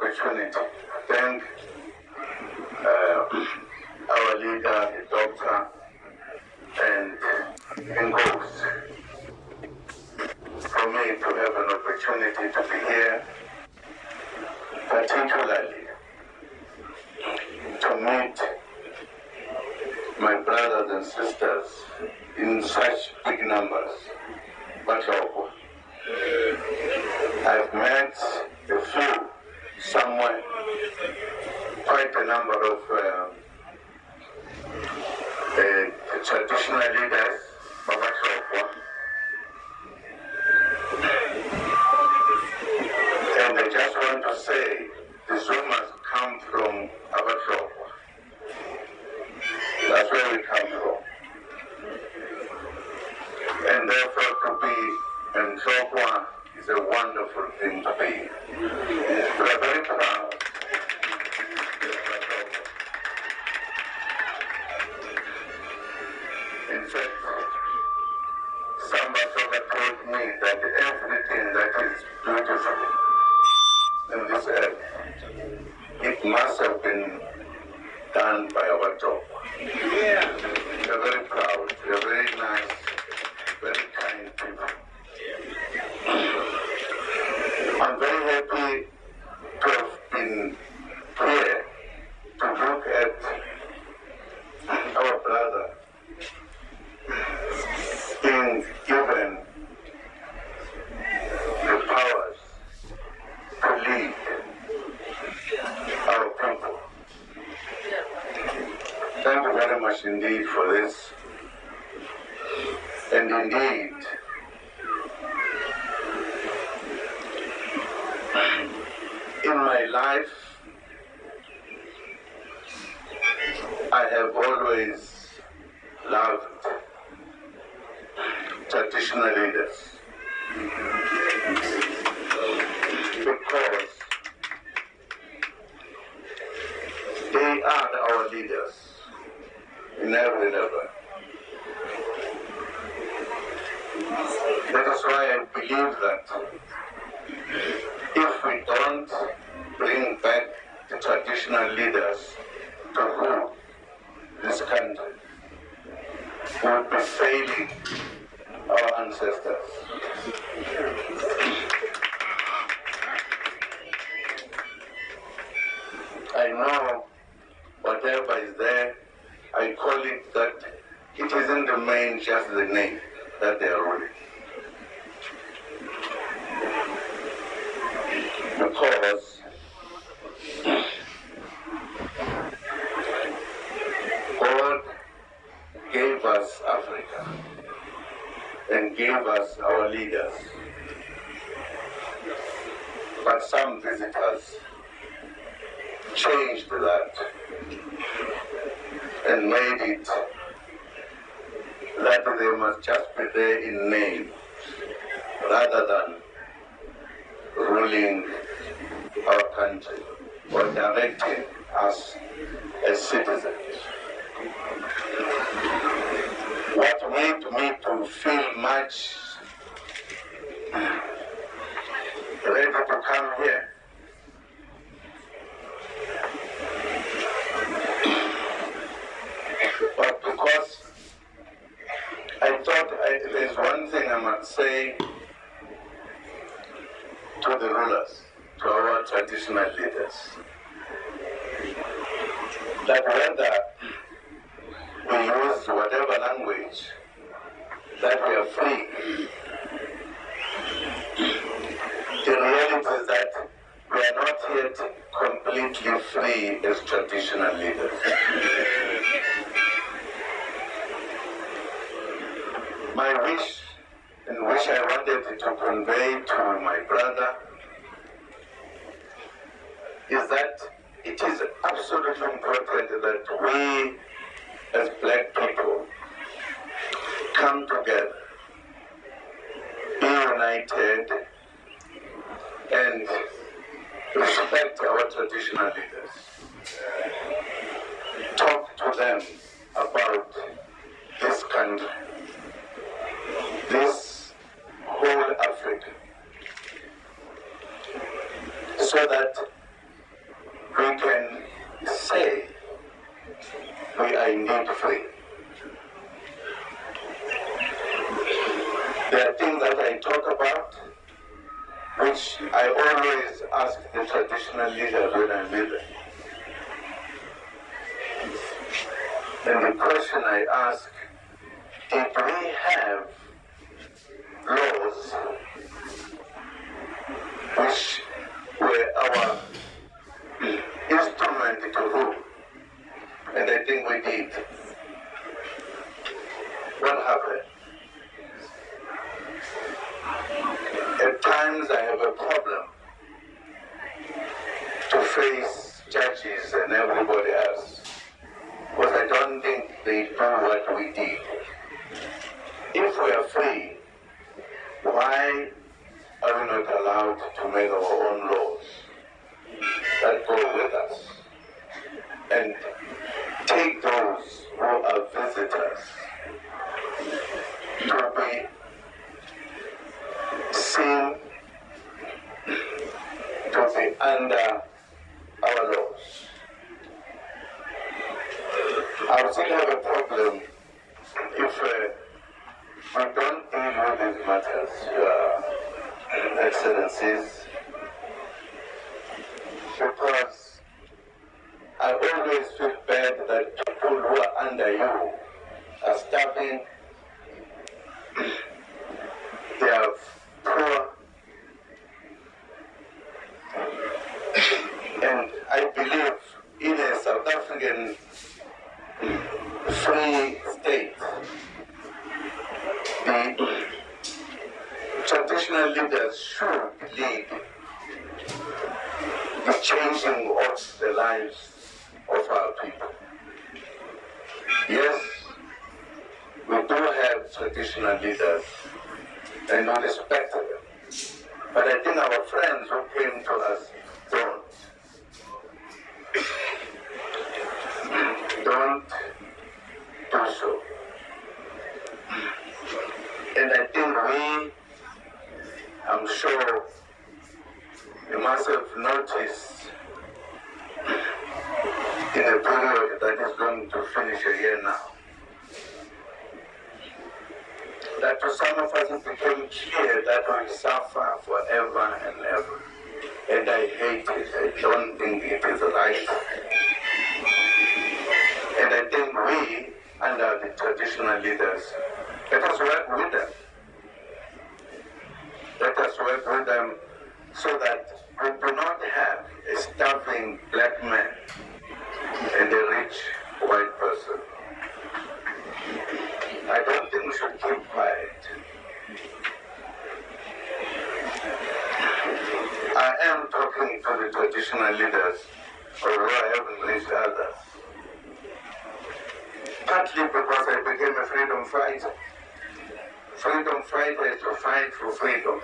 opportunity to thank our leader, the doctor, and Ngos for me to have an opportunity to be here, particularly to meet my brothers and sisters in such big numbers. But I've met a few somewhere, quite a number of traditional leaders, and I just want to say the Zumas come from Abattoir. That's where we come from. And therefore to be in Chokwa is a wonderful thing to be. We are very proud. In fact, somebody told me that everything that is beautiful in this earth, it must have been done by our job. Yeah. We are very proud. We are very nice, very kind people. I'm very happy to have been here to look at our brother being given the powers to lead our people. Thank you very much indeed for this. And indeed, in my life, I have always loved traditional leaders because they are our leaders in every level. That is why I believe that if we don't bring back the traditional leaders to rule this country, we will be failing our ancestors. I know whatever is there, I call it that it isn't the main, just the name that they are ruling. Because God gave us Africa and gave us our leaders. But some visitors changed that and made it that they must just be there in name rather than ruling our country or directing us as citizens. What made me to feel much ready to come here but because I thought there's one thing I must say to the rulers, to our traditional leaders, that whether we use whatever language, that we are free. The reality is that we are not yet completely free as traditional leaders. My wish, and which I wanted to convey to my brother, is that it is absolutely important that we as black people come together, be united, and respect our traditional leaders. Talk to them about this country, this whole Africa, so that we can say we are indeed free. There are things that I talk about, which I always ask the traditional leaders when I meet them. And the question I ask, did we have laws which were our instrument to rule? And I think we did. What happened? At times I have a problem to face judges and everybody else, because I don't think they do what we did. If we are free, why are we not allowed to make our own laws that go with us and take those who are visitors to be seen, to be under our laws? I would still have a problem if we don't deal with these matters, Excellencies, because I always feel bad that people who are under you are starving, they are poor, and I believe in a South African free state, the traditional leaders should lead the changing of the lives of our people. Yes, we do have traditional leaders and we respect them, but I think our friends who came to us don't do so. And I think I'm sure you must have noticed in a period that is going to finish a year now, that to some of us it became clear that we suffer forever and ever. And I hate it. I don't think it is right. And I think we, under the traditional leaders, let us work with them. Let us work with them so that we do not have a starving black man and a rich white person. I don't think we should keep quiet. I am talking to the traditional leaders, although I haven't reached others. Partly because I became a freedom fighter. Freedom fighter is to fight for freedom,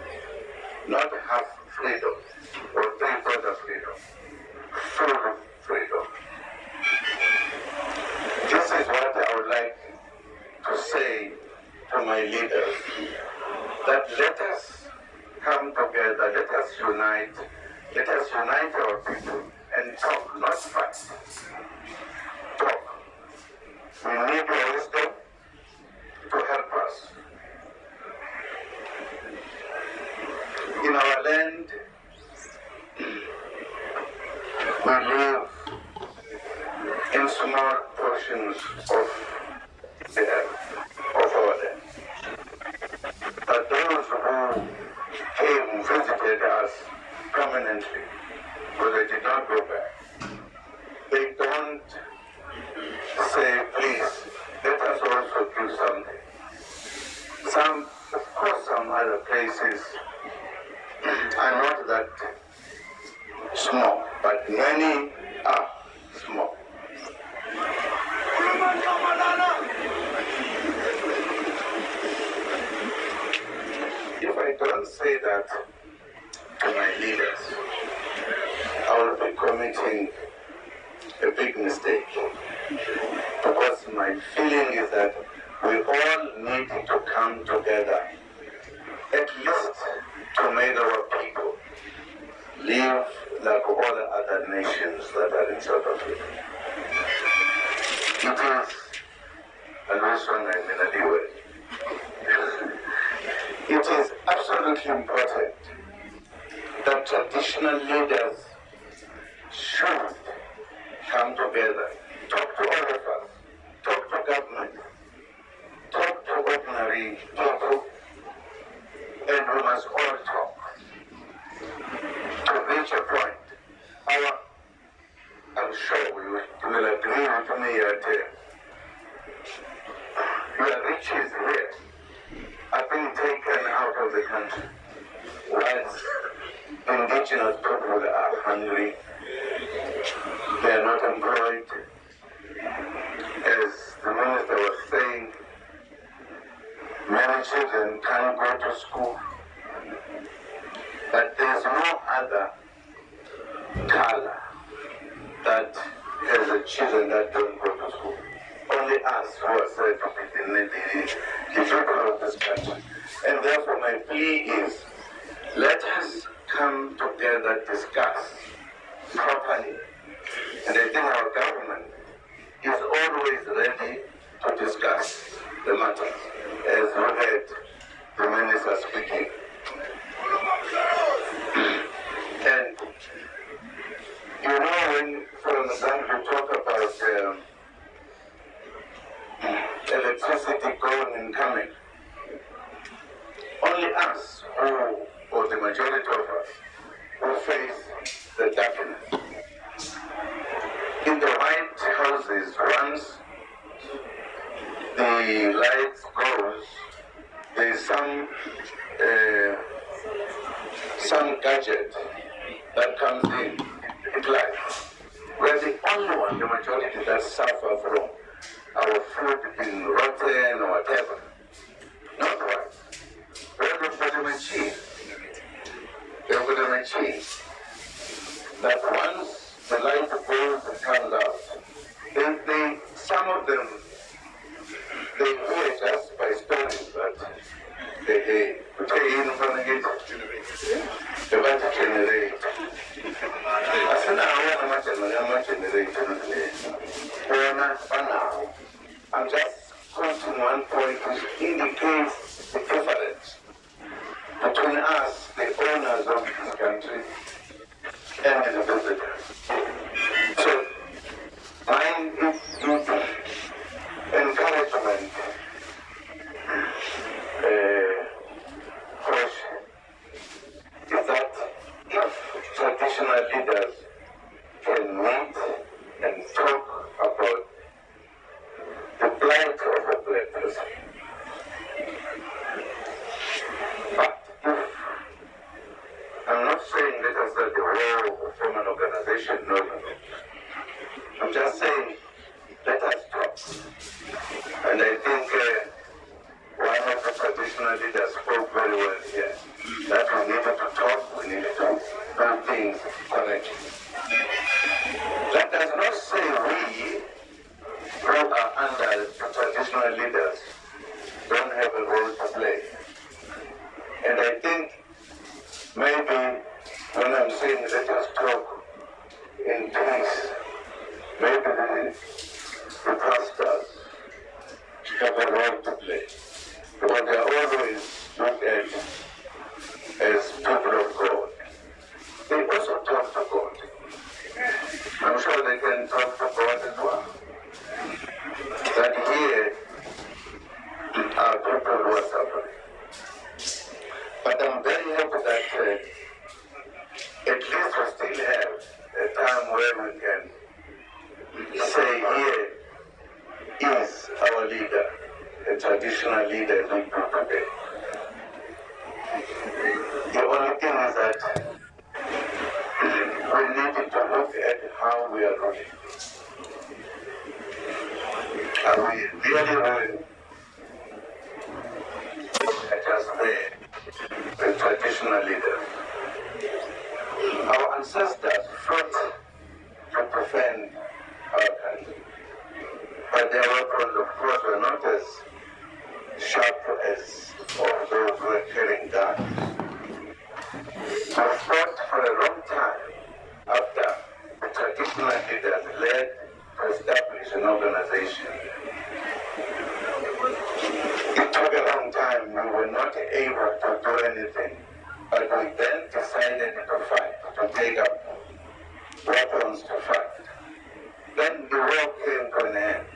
not half freedom or three-quarter freedom, full freedom. This is what I would like to say to my leaders, that let us come together, let us unite our people and talk, not fight. Talk. We need your wisdom to help us. In our land, we live in small portions of the earth, of our land. But those who came, visited us permanently, but they did not go back, they don't say, please, let us also do something. Of course, some other places are not that small, but many are small. If I don't say that to my leaders, I will be committing a big mistake. Because my feeling is that we all need to come together, at least to make our people live like all the other nations that are in South Africa. It is, and also it is absolutely important that traditional leaders should come together, talk to all of us, talk to government, talk to ordinary people, and we must all talk to reach a point. I'm sure you will agree with me that your riches here are being taken out of the country, whilst indigenous people are hungry, they are not employed. As the minister was saying, many children can't go to school, but there's no other color that has the children that don't go to school. Only us who are said to be the people of this country. And therefore my plea is, let us come together, discuss properly. And I think our government is always ready to discuss the matters, as we heard the minister speaking. And you know, when, for example, you talk about electricity going and coming, only us, or the majority of us, who face the darkness. In the White Houses, once the lights goes, there is some gadget that comes in, it lights. We're the only one, the majority, that suffer from our food being rotten or whatever. Not right. We're the machine. We're the machine. That once the light goes and comes out, some of them, they hear just by stories that they in front of it, they want to generate. I'm just quoting one point which indicates the difference between us, the owners of this country, and the visitors. So, my encouragement question is that if traditional leaders can meet and talk about the plight of a black person, but if, I'm not saying let us start the war from an organization, no. I'm just saying let us talk. And I think one of the traditional leaders spoke very well here, that we needed to talk, we needed to do things correctly. That does not say we who are under the traditional leaders don't have a role to play. And I think maybe when I'm saying let us talk in peace, maybe the pastors have a role to play. Because they are always looked at as people of God. They also talk to God. I'm sure they can talk to God as well. That here are people who are suffering. But I'm very happy that at least we still have a time where we can say here is our leader, a traditional leader in today. The only thing is that we need to look at how we are running. Are we really running just the traditional leaders? Our ancestors fought to defend our country, but their weapons, of course, were not as sharp as those who were carrying guns. We fought for a long time after the traditional leaders led to establish an organization. It took a long time. We were not able to do anything. But we then decided to fight, to take up weapons to fight. Then the war came to an end.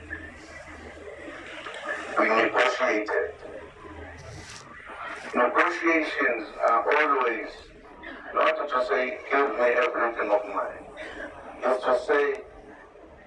We negotiated. Negotiations are always not to say, give me everything of mine. It's to say,